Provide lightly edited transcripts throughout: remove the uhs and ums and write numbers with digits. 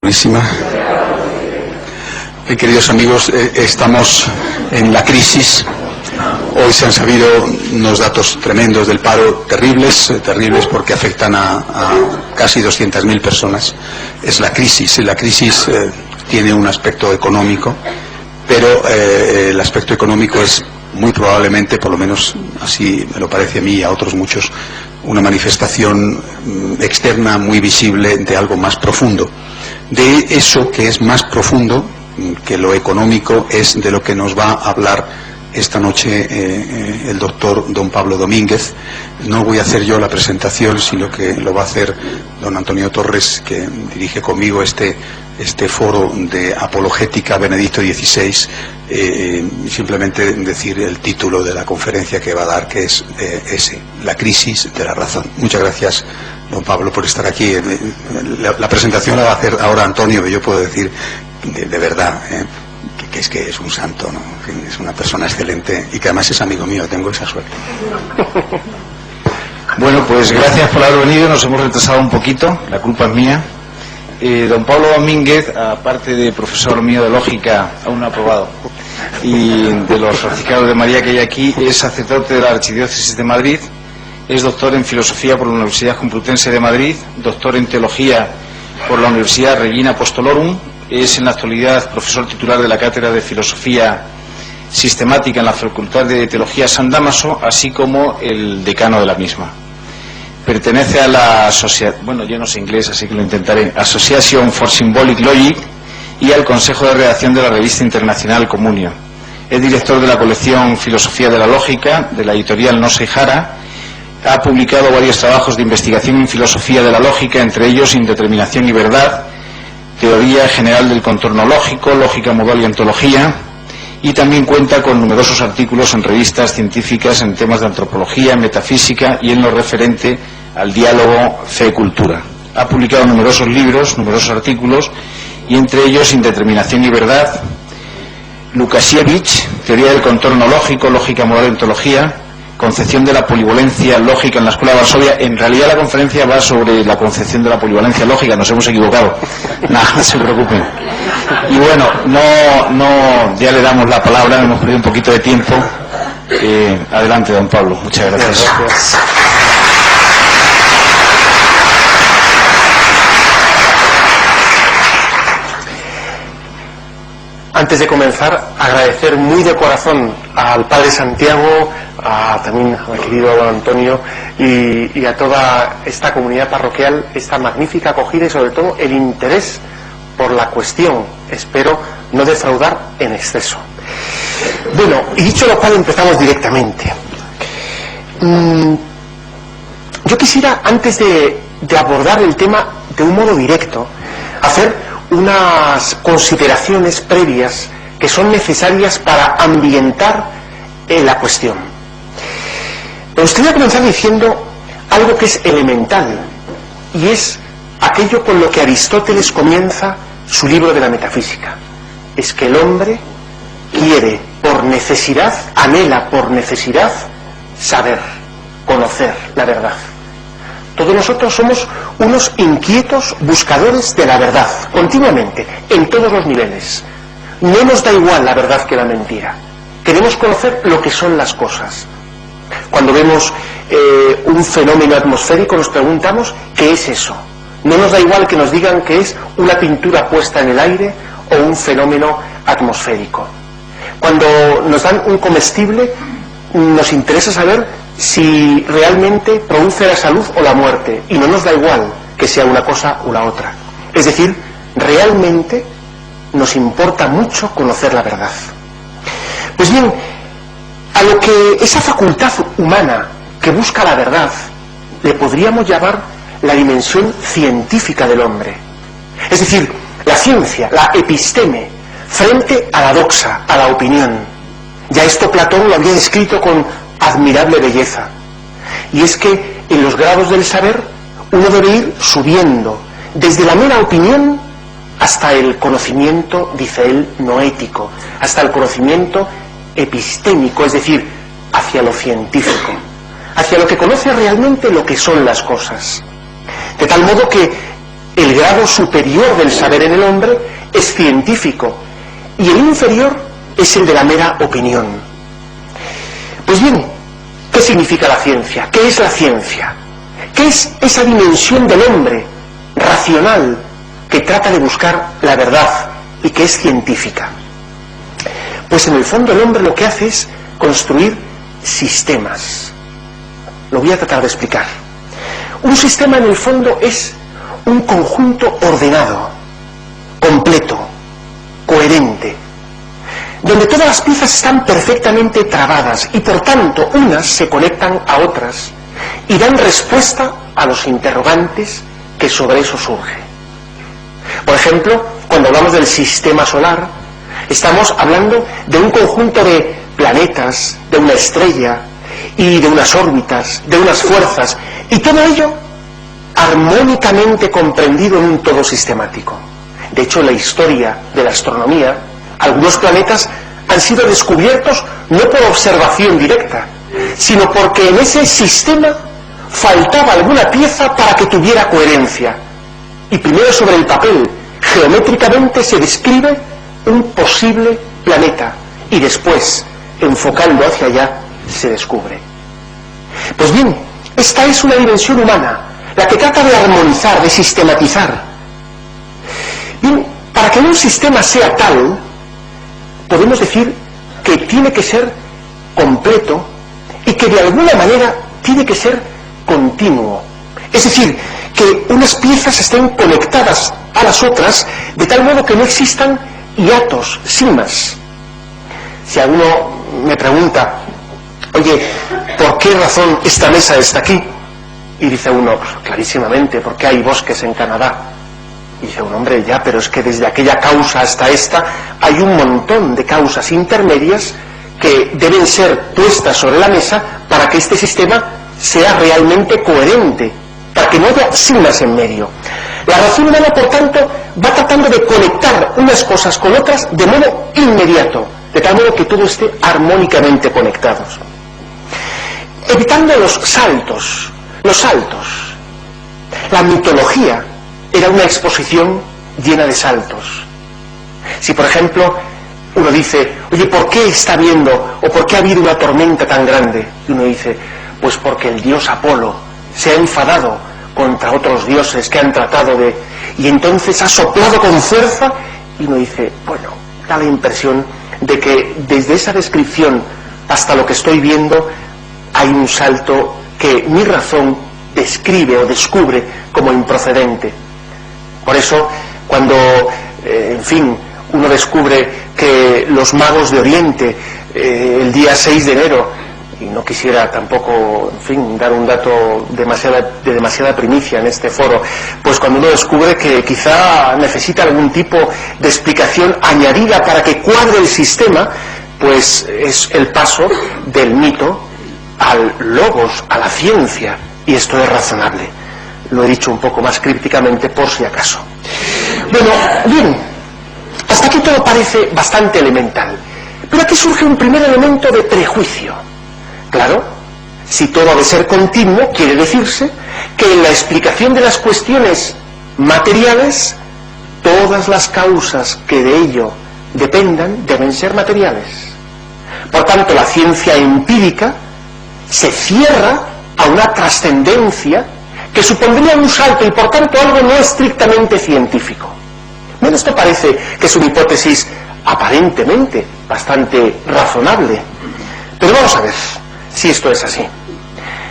Buenísima. Queridos amigos, estamos en la crisis. Hoy se han sabido unos datos tremendos del paro, terribles porque afectan a casi 200.000 personas. Es la crisis. La crisis tiene un aspecto económico, pero el aspecto económico es muy probablemente, por lo menos así me lo parece a mí y a otros muchos, una manifestación externa muy visible de algo más profundo. De eso que es más profundo que lo económico es de lo que nos va a hablar esta noche el doctor don Pablo Domínguez. No voy a hacer yo la presentación, sino que lo va a hacer don Antonio Torres, que dirige conmigo este foro de apologética Benedicto XVI. Simplemente decir el título de la conferencia que va a dar, que es ese, la crisis de la razón. Muchas gracias, don Pablo, por estar aquí. La presentación la va a hacer ahora Antonio, que yo puedo decir de verdad, que es que es un santo, ¿no? Es una persona excelente y que además es amigo mío, tengo esa suerte. Bueno, pues gracias por haber venido, nos hemos retrasado un poquito, la culpa es mía. Don Pablo Domínguez, aparte de profesor mío de lógica, aún aprobado, y de los franciscanos de María que hay aquí, es sacerdote de la Archidiócesis de Madrid, es doctor en filosofía por la Universidad Complutense de Madrid, doctor en teología por la Universidad Regina Apostolorum, es en la actualidad profesor titular de la Cátedra de Filosofía Sistemática en la Facultad de Teología San Dámaso, así como el decano de la misma. Pertenece a la Sociedad, bueno, yo no sé inglés, así que lo intentaré, Association for Symbolic Logic, y al Consejo de Redacción de la revista internacional Comunio. Es director de la colección Filosofía de la Lógica, de la editorial No Seijara. Ha publicado varios trabajos de investigación en filosofía de la lógica, entre ellos Indeterminación y Verdad, Teoría General del Contorno Lógico, Lógica Modal y Ontología, y también cuenta con numerosos artículos en revistas científicas en temas de antropología, metafísica y en lo referente al diálogo fe-cultura. Ha publicado numerosos libros, numerosos artículos, y entre ellos Indeterminación y Verdad, Lukasiewicz, Teoría del Contorno Lógico, Lógica Modal y Ontología, Concepción de la Polivalencia Lógica en la Escuela de Varsovia. En realidad la conferencia va sobre la concepción de la polivalencia lógica, nos hemos equivocado. Nada, no se preocupen. Y bueno, ya le damos la palabra, hemos perdido un poquito de tiempo. Adelante, don Pablo, muchas gracias. Gracias. Antes de comenzar, agradecer muy de corazón al Padre Santiago, también al querido don Antonio y a toda esta comunidad parroquial esta magnífica acogida y sobre todo el interés por la cuestión. Espero no defraudar en exceso. Bueno, y dicho lo cual, empezamos directamente. Yo quisiera, antes de abordar el tema de un modo directo, hacer unas consideraciones previas que son necesarias para ambientar la cuestión. Pero usted va a comenzar diciendo algo que es elemental, y es aquello con lo que Aristóteles comienza su libro de la metafísica. Es que el hombre quiere por necesidad, anhela por necesidad saber, conocer la verdad. Todos nosotros somos unos inquietos buscadores de la verdad, continuamente, en todos los niveles. No nos da igual la verdad que la mentira. Queremos conocer lo que son las cosas. Cuando vemos un fenómeno atmosférico nos preguntamos ¿qué es eso? No nos da igual que nos digan que es una pintura puesta en el aire o un fenómeno atmosférico. Cuando nos dan un comestible nos interesa saber si realmente produce la salud o la muerte, y no nos da igual que sea una cosa o la otra. Es decir, realmente nos importa mucho conocer la verdad. Pues bien, a lo que esa facultad humana que busca la verdad le podríamos llamar la dimensión científica del hombre. Es decir, la ciencia, la episteme, frente a la doxa, a la opinión. Ya esto Platón lo había descrito con admirable belleza. Y es que en los grados del saber uno debe ir subiendo, desde la mera opinión hasta el conocimiento, dice él, noético, hasta el conocimiento epistémico, es decir, hacia lo científico, hacia lo que conoce realmente lo que son las cosas. De tal modo que el grado superior del saber en el hombre es científico y el inferior es el de la mera opinión. Pues bien, ¿qué significa la ciencia? ¿Qué es la ciencia? ¿Qué es esa dimensión del hombre racional que trata de buscar la verdad y que es científica? Pues en el fondo el hombre lo que hace es construir sistemas. Lo voy a tratar de explicar. Un sistema en el fondo es un conjunto ordenado, completo, coherente, donde todas las piezas están perfectamente trabadas y por tanto unas se conectan a otras y dan respuesta a los interrogantes que sobre eso surgen. Por ejemplo, cuando hablamos del sistema solar, estamos hablando de un conjunto de planetas, de una estrella y de unas órbitas, de unas fuerzas, y todo ello armónicamente comprendido en un todo sistemático. De hecho, en la historia de la astronomía, algunos planetas han sido descubiertos no por observación directa, sino porque en ese sistema faltaba alguna pieza para que tuviera coherencia. Y primero sobre el papel, geométricamente se describe un posible planeta y después, enfocando hacia allá, se descubre. Pues bien, esta es una dimensión humana, la que trata de armonizar, de sistematizar. Bien, para que un sistema sea tal, podemos decir que tiene que ser completo y que de alguna manera tiene que ser continuo. Es decir, que unas piezas estén conectadas a las otras de tal modo que no existan hiatos, cimas. Si alguno me pregunta, oye, ¿por qué razón esta mesa está aquí? Y dice uno, pues, clarísimamente, porque hay bosques en Canadá. Y dice un hombre, ya, pero es que desde aquella causa hasta esta hay un montón de causas intermedias que deben ser puestas sobre la mesa para que este sistema sea realmente coherente, para que no haya cimas en medio. La razón humana, por tanto, va tratando de conectar unas cosas con otras de modo inmediato, de tal modo que todo esté armónicamente conectados, evitando los saltos. La mitología era una exposición llena de saltos. Si, por ejemplo, uno dice, oye, ¿por qué está habiendo, o por qué ha habido una tormenta tan grande? Y uno dice, pues porque el dios Apolo se ha enfadado contra otros dioses que han tratado de... y entonces ha soplado con fuerza, y uno dice, bueno, da la impresión de que desde esa descripción hasta lo que estoy viendo hay un salto que mi razón describe o descubre como improcedente. Por eso, cuando, en fin, uno descubre que los magos de Oriente, el día 6 de enero, y no quisiera tampoco, en fin, dar un dato de demasiada primicia en este foro, pues cuando uno descubre que quizá necesita algún tipo de explicación añadida para que cuadre el sistema, pues es el paso del mito al logos, a la ciencia, y esto es razonable. Lo he dicho un poco más crípticamente por si acaso. Bueno, bien, hasta aquí todo parece bastante elemental, pero aquí surge un primer elemento de prejuicio. Claro, si todo ha de ser continuo, quiere decirse que en la explicación de las cuestiones materiales, todas las causas que de ello dependan deben ser materiales. Por tanto, la ciencia empírica se cierra a una trascendencia que supondría un salto y por tanto algo no estrictamente científico. Bueno, esto parece que es una hipótesis aparentemente bastante razonable, pero vamos a ver si esto es así.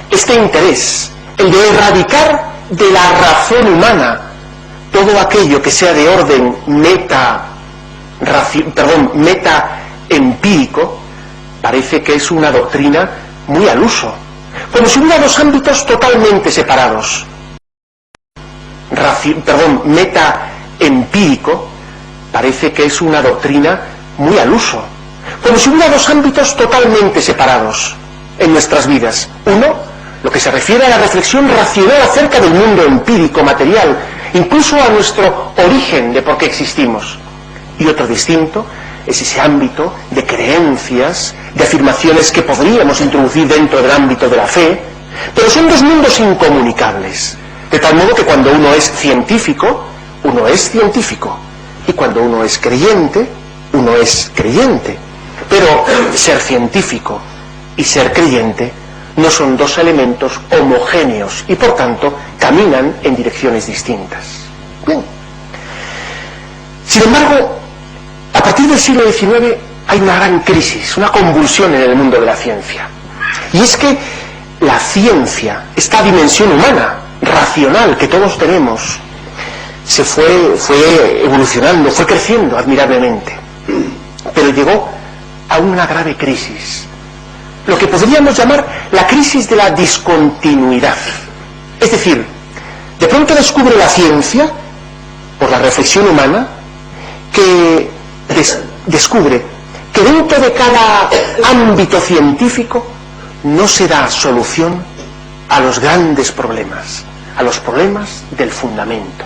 Este interés, el de erradicar de la razón humana todo aquello que sea de orden meta empírico, parece que es una doctrina muy al uso, como si hubiera dos ámbitos totalmente separados. Meta empírico parece que es una doctrina muy al uso, como si hubiera dos ámbitos totalmente separados en nuestras vidas. Uno, lo que se refiere a la reflexión racional acerca del mundo empírico, material, incluso a nuestro origen de por qué existimos. Y otro distinto es ese ámbito de creencias, de afirmaciones que podríamos introducir dentro del ámbito de la fe, pero son dos mundos incomunicables. De tal modo que cuando uno es científico, uno es científico. Y cuando uno es creyente, uno es creyente. Pero ser científico y ser creyente no son dos elementos homogéneos y por tanto caminan en direcciones distintas. Bien. Sin embargo, a partir del siglo XIX hay una gran crisis, una convulsión en el mundo de la ciencia. Y es que la ciencia, esta dimensión humana, racional que todos tenemos, se fue evolucionando, fue creciendo admirablemente. Pero llegó a una grave crisis, lo que podríamos llamar la crisis de la discontinuidad. Es decir, de pronto descubre la ciencia, por la reflexión humana, que descubre que dentro de cada ámbito científico no se da solución a los grandes problemas, a los problemas del fundamento.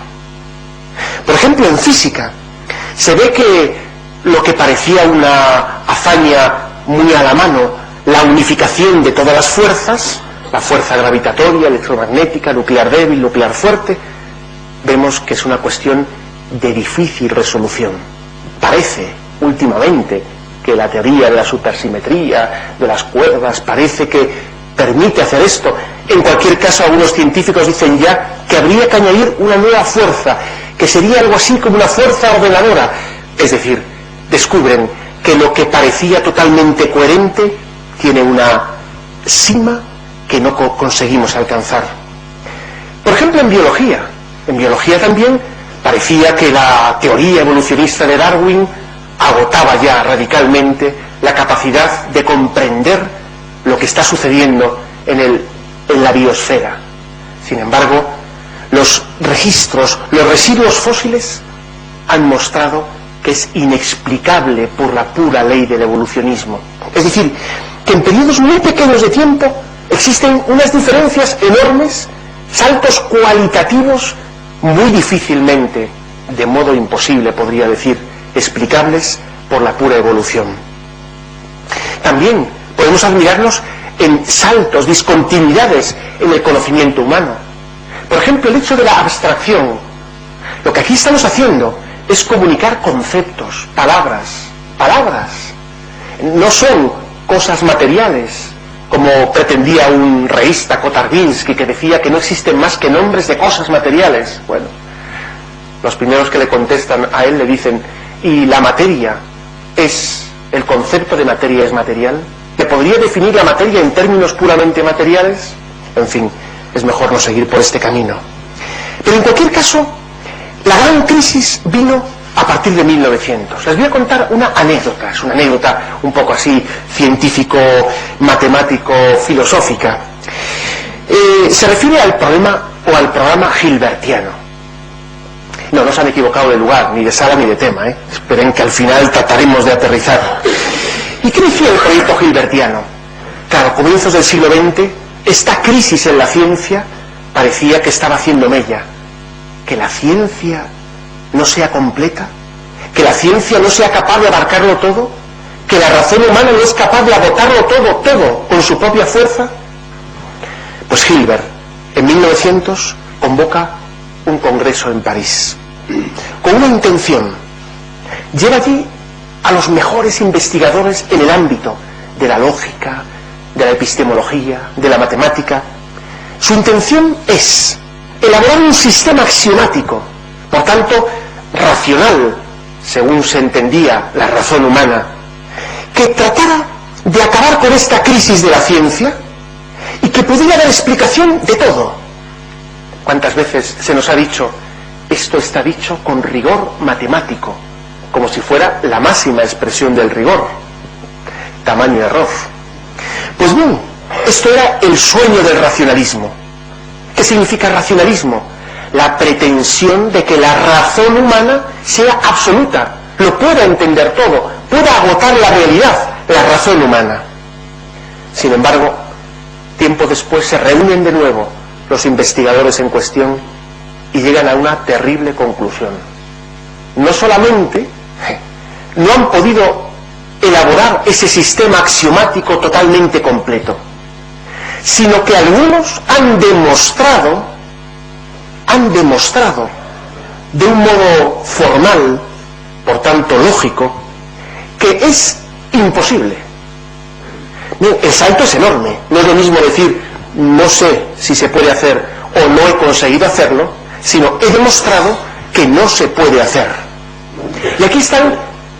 Por ejemplo, en física, se ve que lo que parecía una hazaña muy a la mano, la unificación de todas las fuerzas, la fuerza gravitatoria, electromagnética, nuclear débil, nuclear fuerte, vemos que es una cuestión de difícil resolución. Parece, últimamente, que la teoría de la supersimetría, de las cuerdas, parece que permite hacer esto. En cualquier caso, algunos científicos dicen ya que habría que añadir una nueva fuerza, que sería algo así como una fuerza ordenadora. Es decir, descubren que lo que parecía totalmente coherente tiene una cima que no conseguimos alcanzar. Por ejemplo, en biología también parecía que la teoría evolucionista de Darwin agotaba ya radicalmente la capacidad de comprender lo que está sucediendo en la biosfera. Sin embargo, los registros, los residuos fósiles han mostrado que es inexplicable por la pura ley del evolucionismo. Es decir, que en periodos muy pequeños de tiempo existen unas diferencias enormes, saltos cualitativos muy difícilmente, de modo imposible podría decir, explicables por la pura evolución. También podemos admirarnos en saltos, discontinuidades en el conocimiento humano. Por ejemplo, el hecho de la abstracción. Lo que aquí estamos haciendo es comunicar conceptos, palabras. No son cosas materiales, como pretendía un reísta Kotarbinsky, que decía que no existen más que nombres de cosas materiales. Bueno, los primeros que le contestan a él le dicen: ¿y la materia el concepto de materia es material? ¿Te podría definir la materia en términos puramente materiales? En fin, es mejor no seguir por este camino. Pero en cualquier caso, la gran crisis vino a partir de 1900. Les voy a contar una anécdota, es una anécdota un poco así científico, matemático, filosófica. Se refiere al problema o al programa Hilbertiano. No se han equivocado de lugar, ni de sala ni de tema, Esperen que al final trataremos de aterrizar. ¿Y qué decía el proyecto Hilbertiano? Claro, a comienzos del siglo XX, esta crisis en la ciencia parecía que estaba haciendo mella. Que la ciencia no sea completa, que la ciencia no sea capaz de abarcarlo todo, que la razón humana no es capaz de agotarlo todo, con su propia fuerza. Pues Hilbert, en 1900, convoca un congreso en París, con una intención. Lleva allí a los mejores investigadores en el ámbito de la lógica, de la epistemología, de la matemática. Su intención es elaborar un sistema axiomático, por tanto, racional, según se entendía la razón humana, que tratara de acabar con esta crisis de la ciencia y que pudiera dar explicación de todo. ¿Cuántas veces se nos ha dicho, esto está dicho con rigor matemático, como si fuera la máxima expresión del rigor? Tamaño error. Pues bien, esto era el sueño del racionalismo. ¿Qué significa racionalismo? La pretensión de que la razón humana sea absoluta, lo pueda entender todo, pueda agotar la realidad, la razón humana. Sin embargo, tiempo después se reúnen de nuevo los investigadores en cuestión y llegan a una terrible conclusión. No solamente no han podido elaborar ese sistema axiomático totalmente completo, sino que algunos han demostrado han demostrado de un modo formal, por tanto lógico, que es imposible. Bien, el salto es enorme. No es lo mismo decir no sé si se puede hacer o no he conseguido hacerlo, sino he demostrado que no se puede hacer. Y aquí están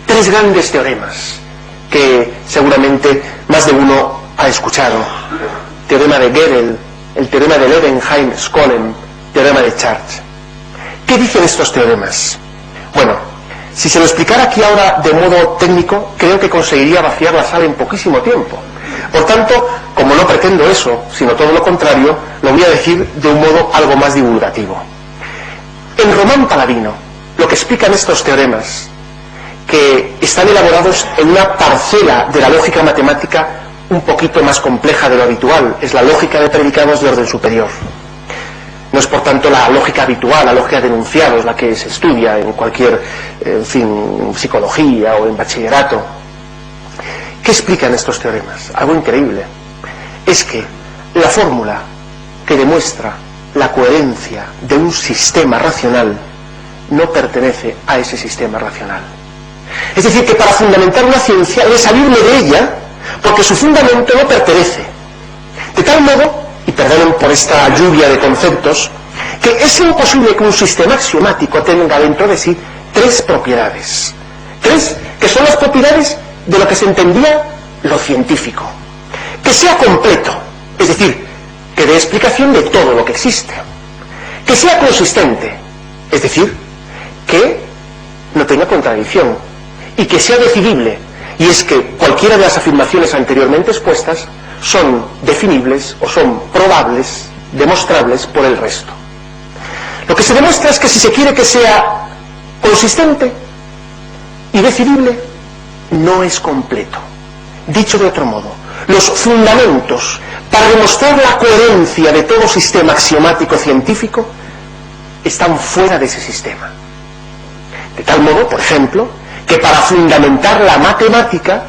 tres grandes teoremas que seguramente más de uno ha escuchado. Teorema de Gödel, el teorema de Levenheim-Skolem, teorema de Church. ¿Qué dicen estos teoremas? Bueno, si se lo explicara aquí ahora de modo técnico, creo que conseguiría vaciar la sala en poquísimo tiempo. Por tanto, como no pretendo eso, sino todo lo contrario, lo voy a decir de un modo algo más divulgativo. En Román Paladino, lo que explican estos teoremas, que están elaborados en una parcela de la lógica matemática un poquito más compleja de lo habitual, es la lógica de predicados de orden superior. No es por tanto la lógica habitual, la lógica de enunciados, la que se estudia en cualquier, psicología o en bachillerato. ¿Qué explican estos teoremas? Algo increíble. Es que la fórmula que demuestra la coherencia de un sistema racional no pertenece a ese sistema racional. Es decir, que para fundamentar una ciencia he de salirme de ella porque su fundamento no pertenece. De tal modo, y perdonen por esta lluvia de conceptos, que es imposible que un sistema axiomático tenga dentro de sí tres propiedades. Tres que son las propiedades de lo que se entendía lo científico. Que sea completo, es decir, que dé explicación de todo lo que existe. Que sea consistente, es decir, que no tenga contradicción. Y que sea decidible, y es que cualquiera de las afirmaciones anteriormente expuestas son definibles o son probables, demostrables por el resto. Lo que se demuestra es que si se quiere que sea consistente y decidible, no es completo. Dicho de otro modo, los fundamentos para demostrar la coherencia de todo sistema axiomático científico están fuera de ese sistema. De tal modo, por ejemplo, que para fundamentar la matemática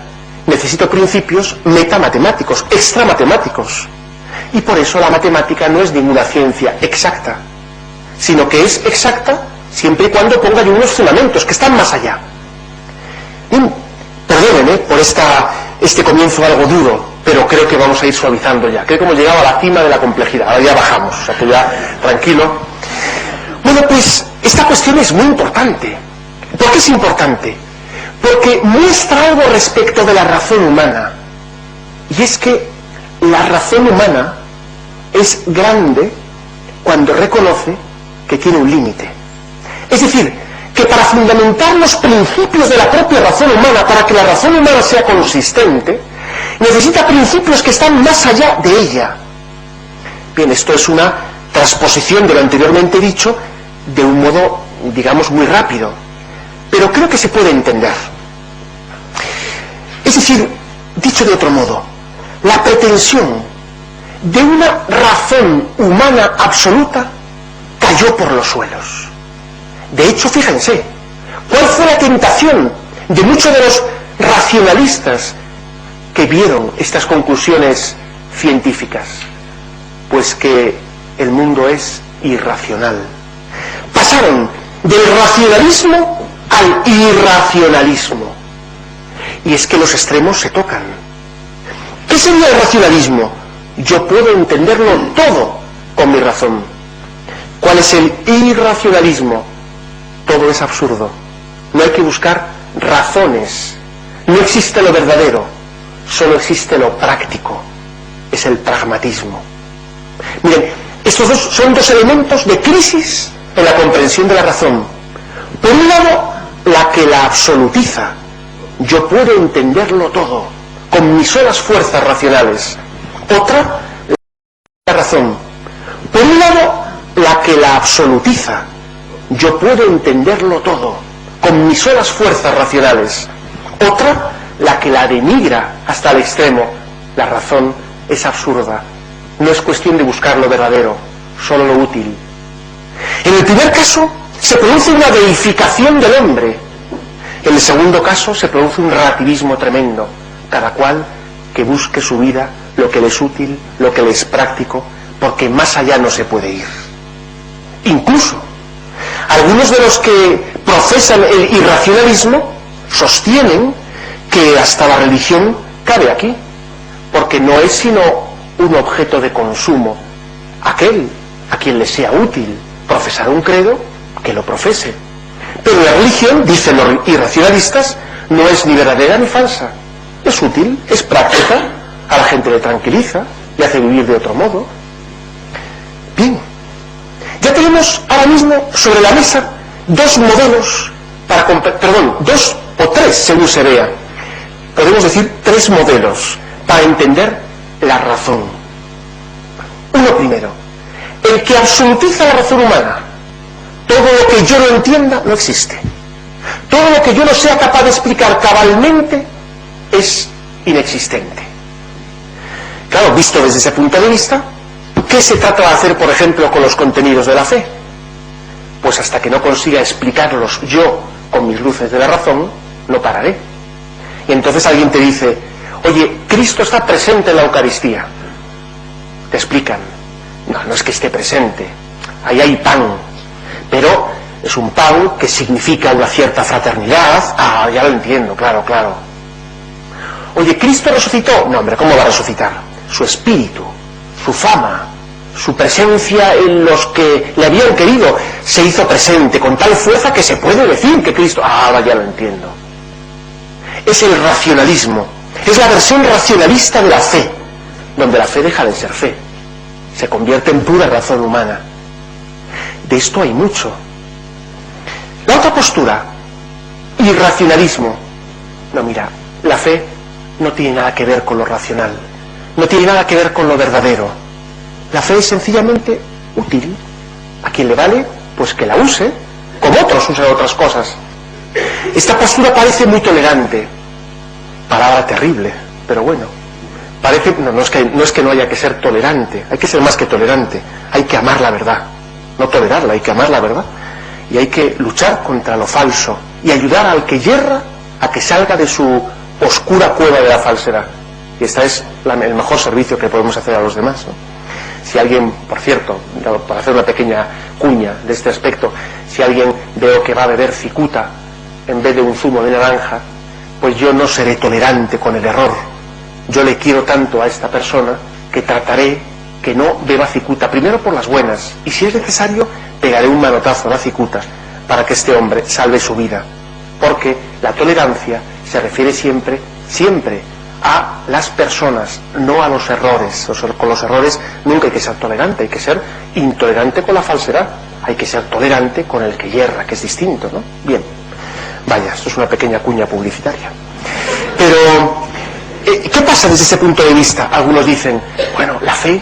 necesito principios metamatemáticos, extramatemáticos. Y por eso la matemática no es ninguna ciencia exacta, sino que es exacta siempre y cuando ponga yo unos fundamentos que están más allá. Bien, perdonen por este comienzo algo duro, pero creo que vamos a ir suavizando ya. Creo que hemos llegado a la cima de la complejidad, ahora ya bajamos, o sea que ya tranquilo. Bueno, pues esta cuestión es muy importante. ¿Por qué es importante? Porque muestra algo respecto de la razón humana, y es que la razón humana es grande cuando reconoce que tiene un límite. Es decir, que para fundamentar los principios de la propia razón humana, para que la razón humana sea consistente, necesita principios que están más allá de ella. Bien, esto es una transposición de lo anteriormente dicho de un modo, digamos, muy rápido, pero creo que se puede entender. Es decir, dicho de otro modo, la pretensión de una razón humana absoluta cayó por los suelos. De hecho, fíjense, ¿cuál fue la tentación de muchos de los racionalistas que vieron estas conclusiones científicas? Pues que el mundo es irracional. Pasaron del racionalismo al irracionalismo. Y es que los extremos se tocan. ¿Qué sería el racionalismo? Yo puedo entenderlo todo con mi razón. ¿Cuál es el irracionalismo? Todo es absurdo. No hay que buscar razones. No existe lo verdadero. Solo existe lo práctico. Es el pragmatismo. Miren, estos dos son dos elementos de crisis en la comprensión de la razón. Por un lado, la que la absolutiza. Yo puedo entenderlo todo con mis solas fuerzas racionales. Otra, la razón. Por un lado, la que la absolutiza. Yo puedo entenderlo todo con mis solas fuerzas racionales. Otra, la que la denigra hasta el extremo. La razón es absurda. No es cuestión de buscar lo verdadero, solo lo útil. En el primer caso, se produce una deificación del hombre. En el segundo caso, se produce un relativismo tremendo. Cada cual que busque su vida, lo que le es útil, lo que le es práctico, porque más allá no se puede ir. Incluso algunos de los que profesan el irracionalismo sostienen que hasta la religión cabe aquí, porque no es sino un objeto de consumo. Aquel a quien le sea útil profesar un credo, que lo profese. Pero la religión, dicen los irracionalistas, no es ni verdadera ni falsa. Es útil, es práctica, a la gente le tranquiliza, le hace vivir de otro modo. Bien, ya tenemos ahora mismo sobre la mesa dos modelos dos o tres según se vea. Podemos decir tres modelos para entender la razón. Uno primero, el que absolutiza la razón humana. Todo lo que yo no entienda no existe. Todo lo que yo no sea capaz de explicar cabalmente es inexistente. Claro, visto desde ese punto de vista, ¿qué se trata de hacer, por ejemplo, con los contenidos de la fe? Pues hasta que no consiga explicarlos yo con mis luces de la razón, no pararé. Y entonces alguien te dice, oye, Cristo está presente en la Eucaristía. Te explican, no es que esté presente, ahí hay pan, pero es un pan que significa una cierta fraternidad. Ah, ya lo entiendo, claro. Oye, ¿Cristo resucitó? No, hombre, ¿cómo va a resucitar? Su espíritu, su fama, su presencia en los que le habían querido, se hizo presente con tal fuerza que se puede decir que Cristo... Ah, ya lo entiendo. Es el racionalismo, es la versión racionalista de la fe, donde la fe deja de ser fe, se convierte en pura razón humana. De esto hay mucho. La otra postura, irracionalismo. No, mira, la fe no tiene nada que ver con lo racional, no tiene nada que ver con lo verdadero. La fe es sencillamente útil. A quien le vale, pues que la use, como otros usan otras cosas. Esta postura parece muy tolerante. Palabra terrible, pero bueno. Parece, no es que no haya que ser tolerante, hay que ser más que tolerante. Hay que amar la verdad. No tolerarla, hay que amar la verdad. Y hay que luchar contra lo falso y ayudar al que yerra a que salga de su oscura cueva de la falsedad. Y este es el mejor servicio que podemos hacer a los demás, ¿no? Si alguien, por cierto, para hacer una pequeña cuña de este aspecto, si alguien veo que va a beber cicuta en vez de un zumo de naranja, pues yo no seré tolerante con el error. Yo le quiero tanto a esta persona que trataré que no beba cicuta, primero por las buenas, y si es necesario pegaré un manotazo a la cicuta para que este hombre salve su vida, porque la tolerancia se refiere siempre a las personas, no a los errores. Con los errores nunca hay que ser tolerante, hay que ser intolerante con la falsedad, hay que ser tolerante con el que yerra, que es distinto, ¿no? Bien, vaya, esto es una pequeña cuña publicitaria. Pero, ¿qué pasa desde ese punto de vista? Algunos dicen, bueno, la fe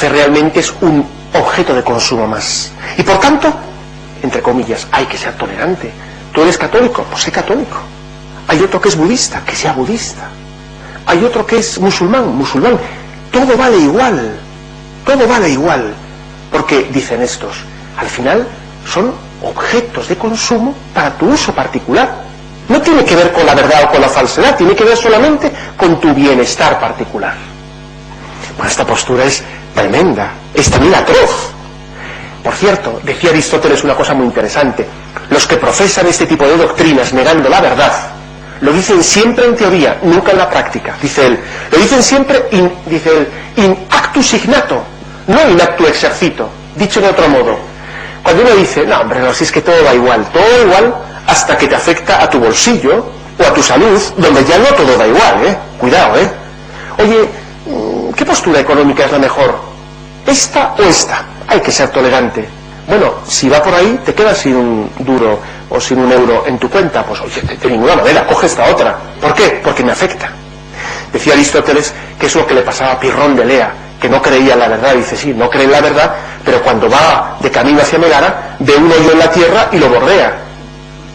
realmente es un objeto de consumo más. Y por tanto, entre comillas, hay que ser tolerante. ¿Tú eres católico? Pues sé católico. Hay otro que es budista, que sea budista. Hay otro que es musulmán. Todo vale igual. Porque, dicen estos, al final son objetos de consumo para tu uso particular. No tiene que ver con la verdad o con la falsedad, tiene que ver solamente con tu bienestar particular. Bueno, esta postura es tremenda, es también atroz. Por cierto, decía Aristóteles una cosa muy interesante: los que profesan este tipo de doctrinas negando la verdad, lo dicen siempre en teoría, nunca en la práctica. Dice él, lo dicen siempre, in actu signato, no in actu exercito. Dicho de otro modo, cuando uno dice, no hombre, no, si es que todo da igual hasta que te afecta a tu bolsillo o a tu salud, donde ya no todo da igual, cuidado, Oye, ¿qué postura económica es la mejor? ¿Esta o esta? Hay que ser tolerante. Bueno, si va por ahí, te quedas sin un duro o sin un euro en tu cuenta, pues oye, de ninguna manera, coge esta otra. ¿Por qué? Porque me afecta. Decía Aristóteles que es lo que le pasaba a Pirrón de Lea, que no creía en la verdad. Dice, sí, no cree en la verdad, pero cuando va de camino hacia Megara, ve un hoyo en la tierra y lo bordea.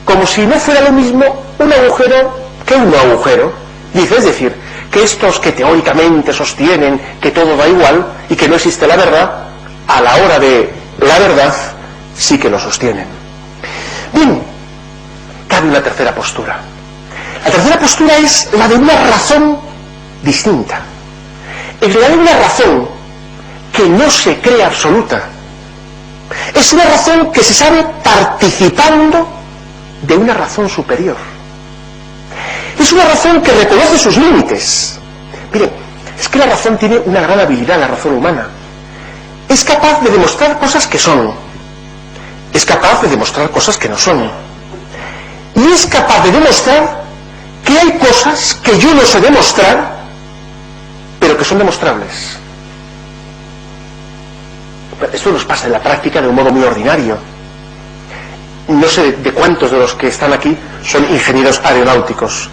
Como si no fuera lo mismo un agujero que un agujero. Dice, es decir, que estos que teóricamente sostienen que todo da igual y que no existe la verdad, a la hora de la verdad sí que lo sostienen. Bien, cabe una tercera postura. La tercera postura es la de una razón distinta. En realidad una razón que no se cree absoluta, Es una razón que se sabe participando de una razón superior. Es una razón que reconoce sus límites. Miren, es que la razón tiene una gran habilidad, la razón humana. Es capaz de demostrar cosas que son. Es capaz de demostrar cosas que no son. Y es capaz de demostrar que hay cosas que yo no sé demostrar, pero que son demostrables. Esto nos pasa en la práctica de un modo muy ordinario. No sé de cuántos de los que están aquí son ingenieros aeronáuticos,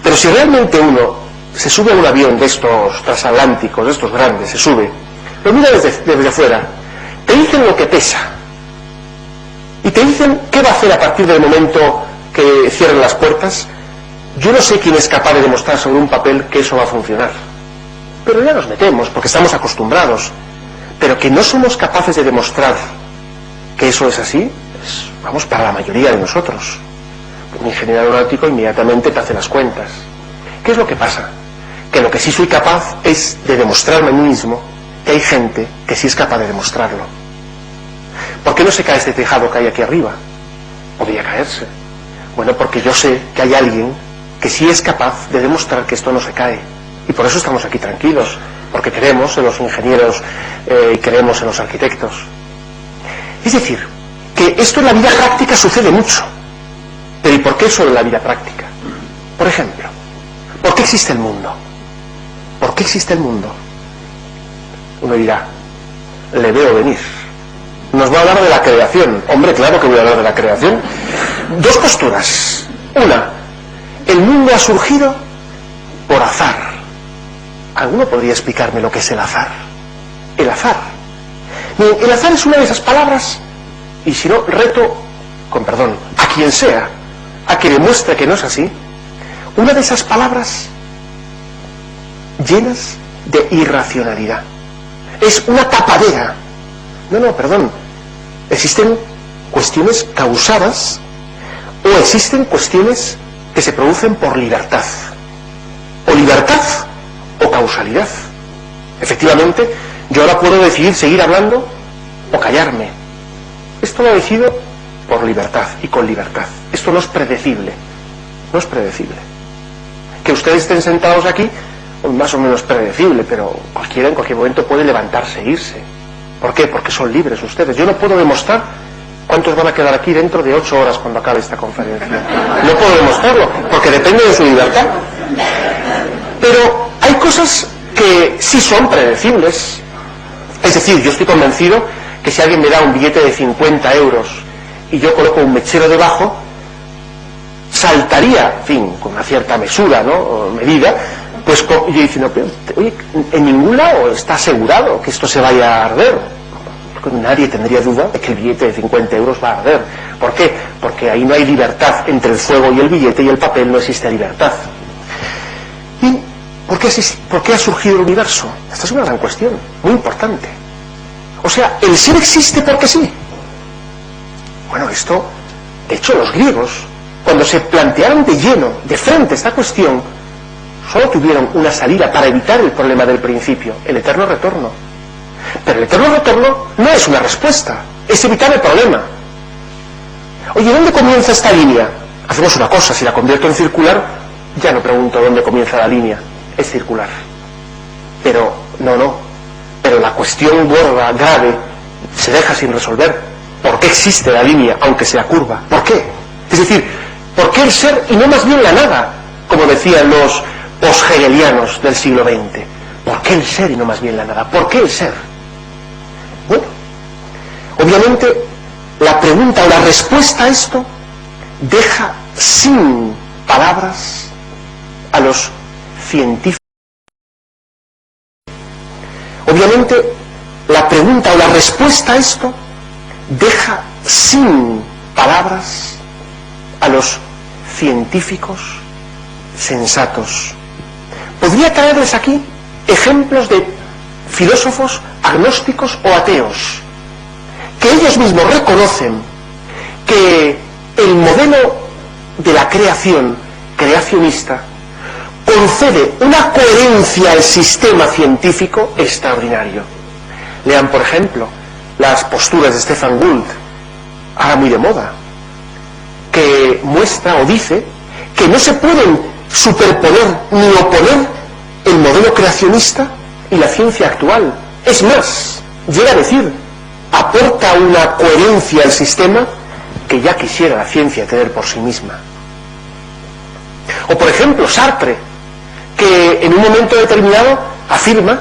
pero si realmente uno se sube a un avión de estos transatlánticos, de estos grandes, se sube, lo mira desde afuera, te dicen lo que pesa y te dicen qué va a hacer a partir del momento que cierren las puertas. Yo no sé quién es capaz de demostrar sobre un papel que eso va a funcionar, pero ya nos metemos porque estamos acostumbrados. Pero que no somos capaces de demostrar que eso es así, vamos, para la mayoría de nosotros. Un ingeniero aeronáutico inmediatamente te hace las cuentas. ¿Qué es lo que pasa? Que lo que sí soy capaz es de demostrarme a mí mismo que hay gente que sí es capaz de demostrarlo. ¿Por qué no se cae este tejado que hay aquí arriba? Podría caerse. Bueno, porque yo sé que hay alguien que sí es capaz de demostrar que esto no se cae. Y por eso estamos aquí tranquilos, porque creemos en los ingenieros y creemos en los arquitectos. Es decir, que esto en la vida práctica sucede mucho. Pero ¿y por qué solo en la vida práctica? Por ejemplo, ¿por qué existe el mundo? ¿Por qué existe el mundo? Uno dirá, le veo venir. Nos va a hablar de la creación. Hombre, claro que voy a hablar de la creación. Dos posturas. Una, el mundo ha surgido por azar. ¿Alguno podría explicarme lo que es el azar? El azar. Bien, el azar es una de esas palabras, y si no, reto, con perdón, a quien sea, a que demuestre que no es así, una de esas palabras llenas de irracionalidad. Es una tapadera. No, perdón. Existen cuestiones causadas o existen cuestiones que se producen por libertad. O libertad o causalidad. Efectivamente, yo ahora puedo decidir seguir hablando o callarme. Esto lo decido por libertad y con libertad. Esto no es predecible. No es predecible. Que ustedes estén sentados aquí, más o menos predecible, pero cualquiera en cualquier momento puede levantarse e irse. ¿Por qué? Porque son libres ustedes. Yo no puedo demostrar cuántos van a quedar aquí dentro de 8 horas cuando acabe esta conferencia. No puedo demostrarlo, porque depende de su libertad. Pero hay cosas que sí son predecibles. Es decir, yo estoy convencido que si alguien me da un billete de 50 euros y yo coloco un mechero debajo, saltaría, en fin, con una cierta mesura, ¿no?, o medida, pues yo diciendo, oye, en ningún lado está asegurado que esto se vaya a arder. Nadie tendría duda de que el billete de 50 euros va a arder. ¿Por qué? Porque ahí no hay libertad entre el fuego y el billete, y el papel no existe libertad. ¿Y por qué ha surgido el universo? Esta es una gran cuestión, muy importante. O sea, ¿el ser existe porque sí? Bueno, esto, de hecho, los griegos, cuando se plantearon de lleno, de frente esta cuestión, solo tuvieron una salida para evitar el problema del principio, el eterno retorno. Pero el eterno retorno no es una respuesta, es evitar el problema. Oye, ¿dónde comienza esta línea? Hacemos una cosa, si la convierto en circular, ya no pregunto dónde comienza la línea, es circular. Pero, pero la cuestión gorda, grave, se deja sin resolver. ¿Por qué existe la línea, aunque sea curva? ¿Por qué? Es decir, ¿por qué el ser y no más bien la nada? Como decían los post-hegelianos del siglo XX. ¿Por qué el ser y no más bien la nada? ¿Por qué el ser? Bueno, obviamente la pregunta o la respuesta a esto deja sin palabras a los científicos. Obviamente la pregunta o la respuesta a esto deja sin palabras a los científicos sensatos. Podría traerles aquí ejemplos de filósofos agnósticos o ateos, que ellos mismos reconocen que el modelo de la creación creacionista concede una coherencia al sistema científico extraordinario. Lean, por ejemplo, las posturas de Stefan Gould, ahora muy de moda, que muestra o dice que no se pueden superponer ni oponer el modelo creacionista y la ciencia actual. Es más, llega a decir, aporta una coherencia al sistema que ya quisiera la ciencia tener por sí misma. O por ejemplo Sartre, que en un momento determinado afirma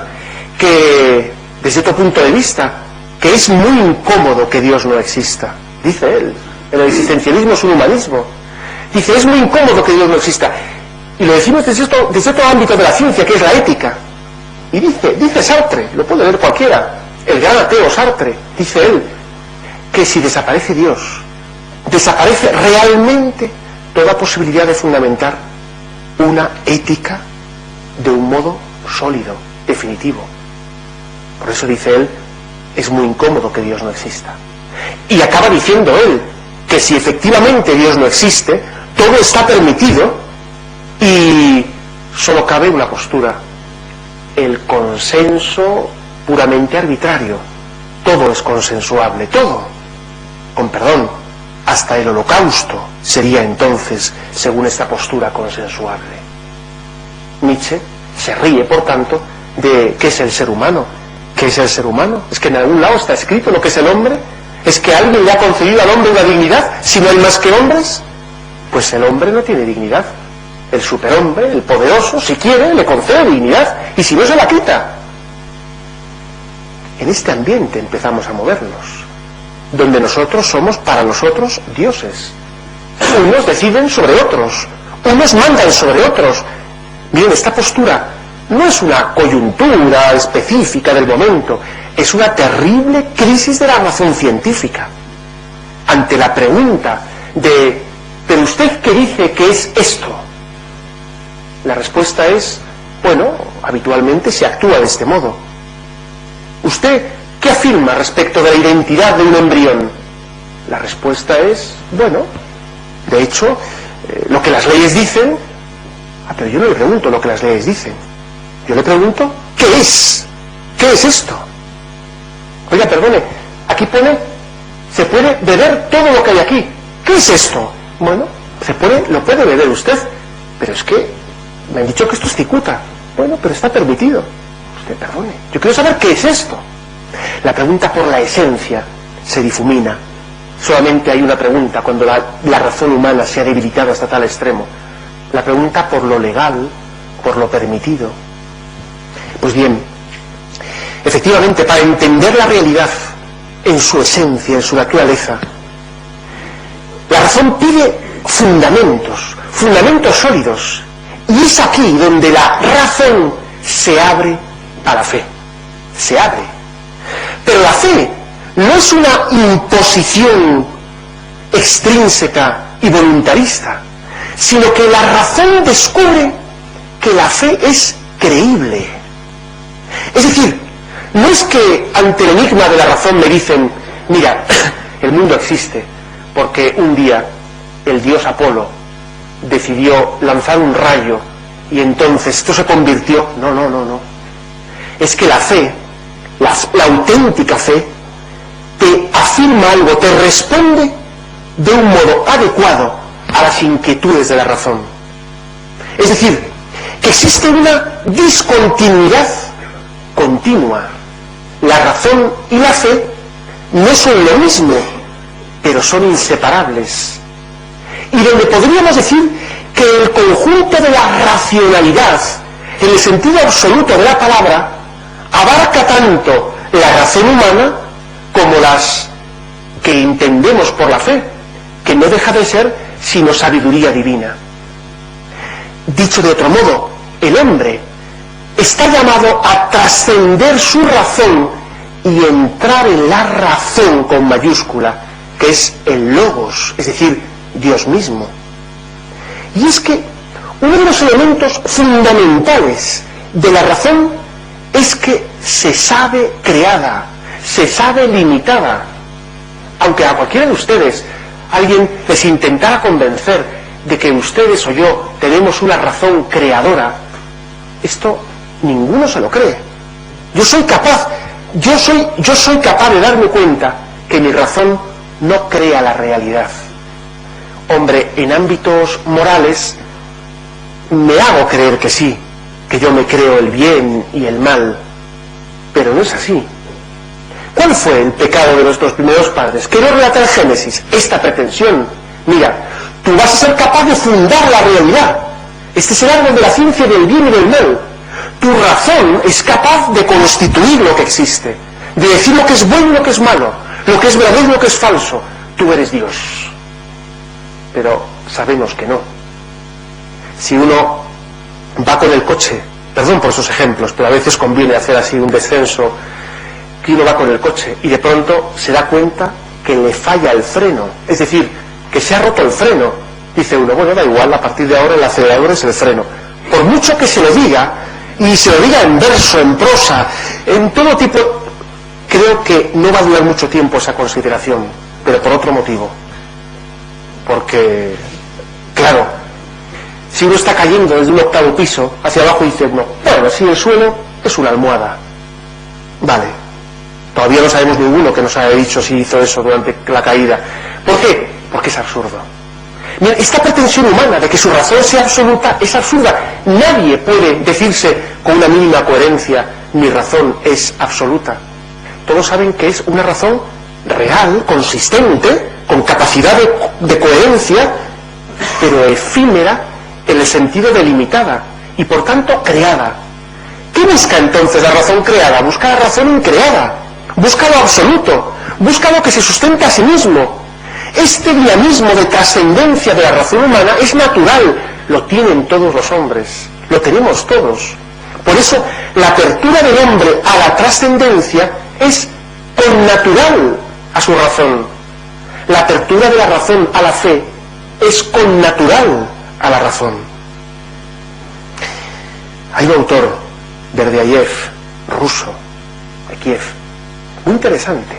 que, desde otro punto de vista, que es muy incómodo que Dios no exista. Dice él, el existencialismo es un humanismo. Dice, es muy incómodo que Dios no exista. Y lo decimos desde otro ámbito de la ciencia, que es la ética. Y dice Sartre, lo puede leer cualquiera, el gran ateo Sartre, dice él, que si desaparece Dios, desaparece realmente toda posibilidad de fundamentar una ética de un modo sólido, definitivo. Por eso dice él, es muy incómodo que Dios no exista. Y acaba diciendo él que si efectivamente Dios no existe, todo está permitido y solo cabe una postura, el consenso puramente arbitrario. Todo es consensuable, todo. Con perdón, hasta el holocausto sería entonces, según esta postura, consensuable. Nietzsche se ríe, por tanto, de qué es el ser humano. ¿Qué es el ser humano? ¿Es que en algún lado está escrito lo que es el hombre? ¿Es que alguien le ha concedido al hombre una dignidad si no hay más que hombres? Pues el hombre no tiene dignidad. El superhombre, el poderoso, si quiere, le concede dignidad, y si no, se la quita. En este ambiente empezamos a movernos, donde nosotros somos para nosotros dioses. Unos deciden sobre otros, unos mandan sobre otros. Bien, esta postura no es una coyuntura específica del momento, es una terrible crisis de la razón científica. Ante la pregunta de, ¿pero usted qué dice que es esto? La respuesta es, bueno, habitualmente se actúa de este modo. ¿Usted qué afirma respecto de la identidad de un embrión? La respuesta es, bueno, de hecho, lo que las leyes dicen. Pero yo no le pregunto lo que las leyes dicen. Yo le pregunto, ¿qué es? ¿Qué es esto? Oiga, perdone, aquí pone, se puede beber todo lo que hay aquí. ¿Qué es esto? Bueno, lo puede beber usted, pero es que me han dicho que esto es cicuta. Bueno, pero está permitido. Usted, perdone, yo quiero saber qué es esto. La pregunta por la esencia se difumina. Solamente hay una pregunta cuando la razón humana se ha debilitado hasta tal extremo. La pregunta por lo legal, por lo permitido. Pues bien, efectivamente, para entender la realidad en su esencia, en su naturaleza, la razón pide fundamentos sólidos. Y es aquí donde la razón se abre a la fe. Se abre. Pero la fe no es una imposición extrínseca y voluntarista, sino que la razón descubre que la fe es creíble. Es decir, no es que ante el enigma de la razón me dicen, mira, el mundo existe porque un día el dios Apolo decidió lanzar un rayo y entonces esto se convirtió. No. Es que la fe, la auténtica fe, te afirma algo, te responde de un modo adecuado a las inquietudes de la razón. Es decir, que existe una discontinuidad continua. La razón y la fe no son lo mismo, pero son inseparables. Y donde podríamos decir que el conjunto de la racionalidad, en el sentido absoluto de la palabra, abarca tanto la razón humana como las que entendemos por la fe, que no deja de ser sino sabiduría divina. Dicho de otro modo, el hombre está llamado a trascender su razón y entrar en la razón con mayúscula, que es el logos, es decir, Dios mismo. Y es que uno de los elementos fundamentales de la razón es que se sabe creada, se sabe limitada. Aunque a cualquiera de ustedes alguien les intentara convencer de que ustedes o yo tenemos una razón creadora, esto ninguno se lo cree. Yo soy capaz yo soy capaz de darme cuenta que mi razón no crea la realidad. Hombre, en ámbitos morales me hago creer que sí, que yo me creo el bien y el mal, pero no es así. ¿Cuál fue el pecado de nuestros primeros padres? ¿Qué nos relata el Génesis? Esta pretensión. Mira, tú vas a ser capaz de fundar la realidad. Este es el árbol de la ciencia del bien y del mal. Tu razón es capaz de constituir lo que existe, de decir lo que es bueno y lo que es malo, lo que es verdadero y lo que es falso. Tú eres Dios. Pero sabemos que no. Si uno va con el coche, perdón por esos ejemplos, pero a veces conviene hacer así un descenso, que uno va con el coche y de pronto se da cuenta que le falla el freno, es decir, que se ha roto el freno. Dice uno, bueno, da igual, a partir de ahora el acelerador es el freno. Por mucho que se lo diga, y se lo diga en verso, en prosa, en todo tipo, creo que no va a durar mucho tiempo esa consideración, pero por otro motivo. Porque, claro, si uno está cayendo desde un 8º piso hacia abajo y dice, no, bueno, si el suelo es una almohada. Vale, todavía no sabemos ninguno que nos haya dicho si hizo eso durante la caída. ¿Por qué? Porque es absurdo. Mira, esta pretensión humana de que su razón sea absoluta es absurda. Nadie puede decirse con una mínima coherencia, mi razón es absoluta. Todos saben que es una razón real, consistente, con capacidad de coherencia, pero efímera en el sentido de limitada y por tanto creada. ¿Qué busca entonces la razón creada? Busca la razón increada, busca lo absoluto, busca lo que se sustenta a sí mismo. Este dinamismo de trascendencia de la razón humana es natural, lo tienen todos los hombres, lo tenemos todos. Por eso la apertura del hombre a la trascendencia es connatural a su razón. La apertura de la razón a la fe es connatural a la razón. Hay un autor, Berdyaev, ruso, de Kiev, muy interesante.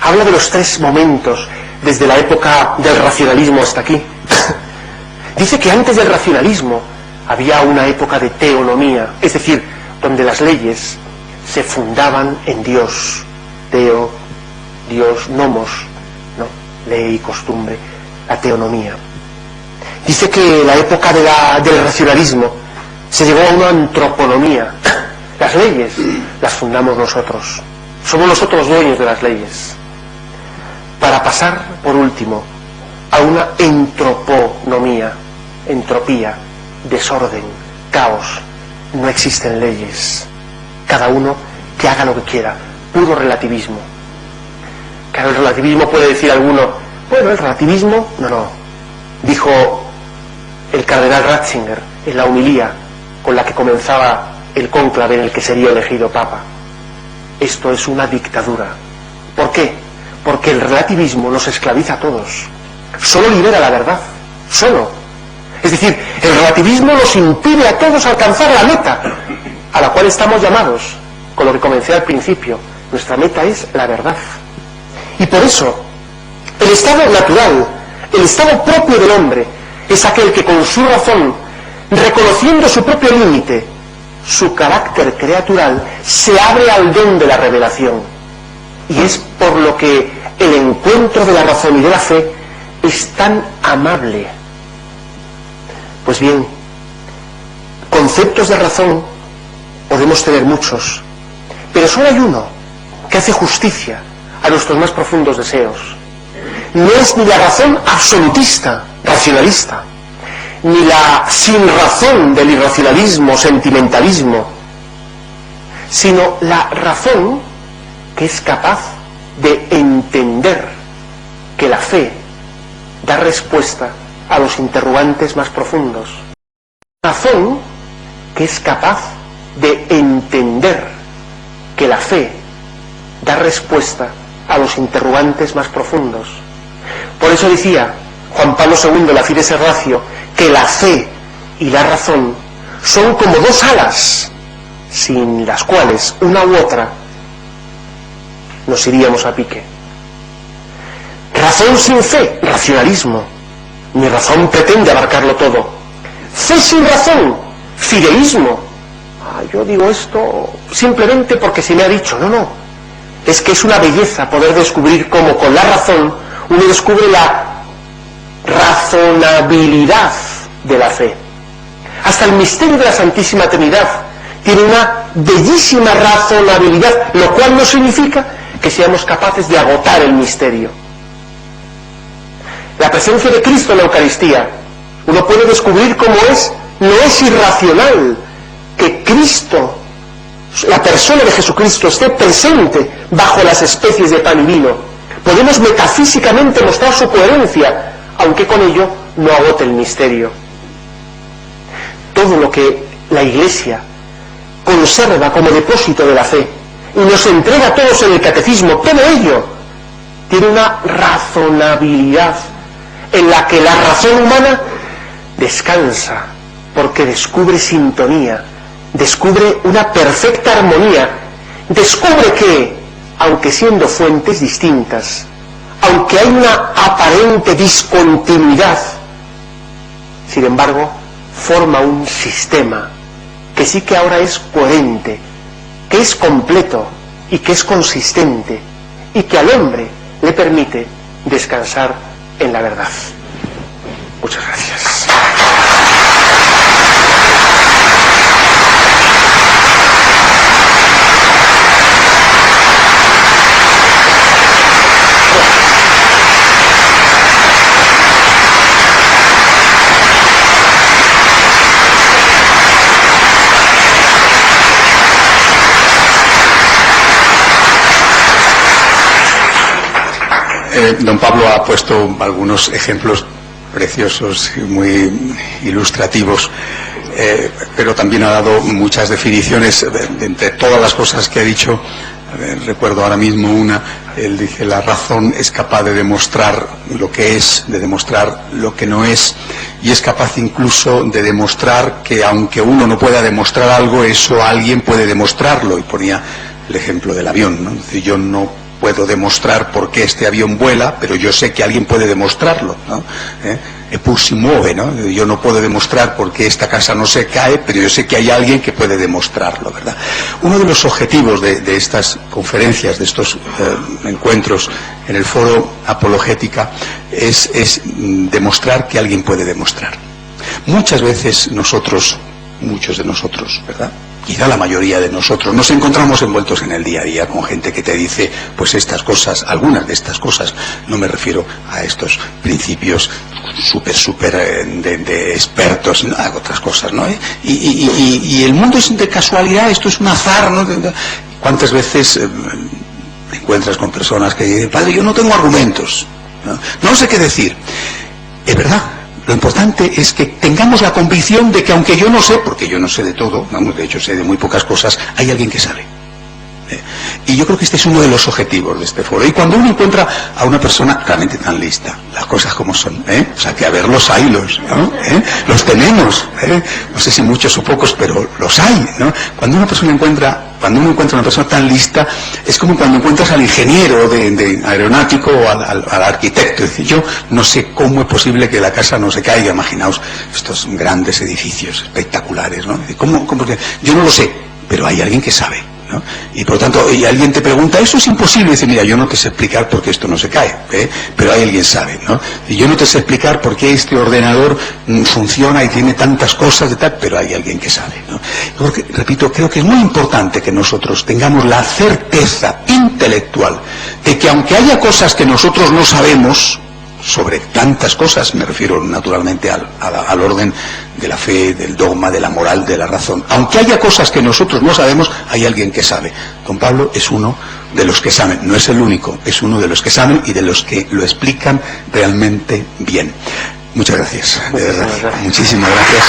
Habla de los 3 momentos desde la época del racionalismo hasta aquí. Dice que antes del racionalismo había una época de teonomía, es decir, donde las leyes se fundaban en Dios. Teo, Dios, nomos, ¿no? Ley, costumbre, la teonomía. Dice que la época del racionalismo se llegó a una antroponomía. Las leyes las fundamos nosotros. Somos nosotros dueños de las leyes. Para pasar, por último, a una entroponomía, entropía, desorden, caos. No existen leyes. Cada uno que haga lo que quiera. Puro relativismo. Claro, el relativismo puede decir alguno, bueno, el relativismo, no. Dijo el cardenal Ratzinger en la homilía con la que comenzaba el cónclave en el que sería elegido papa. Esto es una dictadura. ¿Por qué? Porque el relativismo nos esclaviza a todos. Solo libera la verdad. Solo. Es decir, el relativismo nos impide a todos alcanzar la meta a la cual estamos llamados. Con lo que comencé al principio, nuestra meta es la verdad. Y por eso, el estado natural, el estado propio del hombre, es aquel que con su razón, reconociendo su propio límite, su carácter creatural, se abre al don de la revelación. Y es por lo que el encuentro de la razón y de la fe es tan amable. Pues bien, conceptos de razón podemos tener muchos, pero solo hay uno que hace justicia a nuestros más profundos deseos. No es ni la razón absolutista, racionalista, ni la sin razón del irracionalismo, sentimentalismo, sino la razón que es capaz de entender que la fe da respuesta a los interrogantes más profundos. Razón que es capaz de entender que la fe da respuesta a los interrogantes más profundos. Por eso decía Juan Pablo II, la Fides Ratio, que la fe y la razón son como 2 alas, sin las cuales una u otra nos iríamos a pique. Razón sin fe, racionalismo. Mi razón pretende abarcarlo todo. Fe sin razón, fideísmo. yo digo esto simplemente porque se me ha dicho. No, no. Es que es una belleza poder descubrir cómo con la razón uno descubre la razonabilidad de la fe. Hasta el misterio de la Santísima Trinidad tiene una bellísima razonabilidad, lo cual no significa que seamos capaces de agotar el misterio. La presencia de Cristo en la Eucaristía, uno puede descubrir cómo no es irracional que Cristo, la persona de Jesucristo, esté presente bajo las especies de pan y vino. Podemos metafísicamente mostrar su coherencia, aunque con ello no agote el misterio. Todo lo que la Iglesia conserva como depósito de la fe y nos entrega a todos en el catecismo, todo ello tiene una razonabilidad en la que la razón humana descansa, porque descubre sintonía, descubre una perfecta armonía, descubre que, aunque siendo fuentes distintas, aunque hay una aparente discontinuidad, sin embargo, forma un sistema que sí que ahora es coherente, que es completo y que es consistente y que al hombre le permite descansar en la verdad. Muchas gracias. Don Pablo ha puesto algunos ejemplos preciosos y muy ilustrativos, pero también ha dado muchas definiciones de entre todas las cosas que ha dicho. Recuerdo ahora mismo una, él dice: la razón es capaz de demostrar lo que es, de demostrar lo que no es, y es capaz incluso de demostrar que aunque uno no pueda demostrar algo, eso alguien puede demostrarlo, y ponía el ejemplo del avión, ¿no? Es decir, yo no puedo demostrar por qué este avión vuela, pero yo sé que alguien puede demostrarlo, ¿no? Eppur si muove, ¿no? Yo no puedo demostrar por qué esta casa no se cae, pero yo sé que hay alguien que puede demostrarlo, ¿verdad? Uno de los objetivos de estas conferencias, de estos encuentros en el foro Apologética, es demostrar que alguien puede demostrar. Muchas veces muchos de nosotros, ¿verdad?, quizá la mayoría de nosotros, nos encontramos envueltos en el día a día con gente que te dice, pues estas cosas, algunas de estas cosas, no me refiero a estos principios súper de expertos, ¿no?, a otras cosas, ¿no? Y el mundo es de casualidad, esto es un azar, ¿no? ¿Cuántas veces te encuentras con personas que dicen, padre, yo no tengo argumentos, no sé qué decir? Es verdad. Lo importante es que tengamos la convicción de que aunque yo no sé, porque yo no sé de todo, vamos, de hecho sé de muy pocas cosas, hay alguien que sabe. Y yo creo que este es uno de los objetivos de este foro. Y cuando uno encuentra a una persona realmente tan lista, las cosas como son, o sea, que a ver, los hay, ¿no? Los tenemos, no sé si muchos o pocos, pero los hay, ¿no? Cuando uno encuentra una persona tan lista, es como cuando encuentras al ingeniero de aeronáutico o al arquitecto. Es decir, yo no sé cómo es posible que la casa no se caiga. Imaginaos estos grandes edificios espectaculares, ¿no? ¿Cómo? Yo no lo sé, pero hay alguien que sabe, ¿no? Y por lo tanto, y alguien te pregunta, eso es imposible, y dice, mira, yo no te sé explicar por qué esto no se cae, pero hay alguien sabe, ¿no? Y yo no te sé explicar por qué este ordenador funciona y tiene tantas cosas de tal, pero hay alguien que sabe, ¿no? Porque, repito, creo que es muy importante que nosotros tengamos la certeza intelectual de que aunque haya cosas que nosotros no sabemos sobre tantas cosas, me refiero naturalmente al orden de la fe, del dogma, de la moral, de la razón, aunque haya cosas que nosotros no sabemos, hay alguien que sabe. Don Pablo es uno de los que saben, no es el único, es uno de los que saben y de los que lo explican realmente bien. Muchas gracias, de verdad. Muchísimas gracias.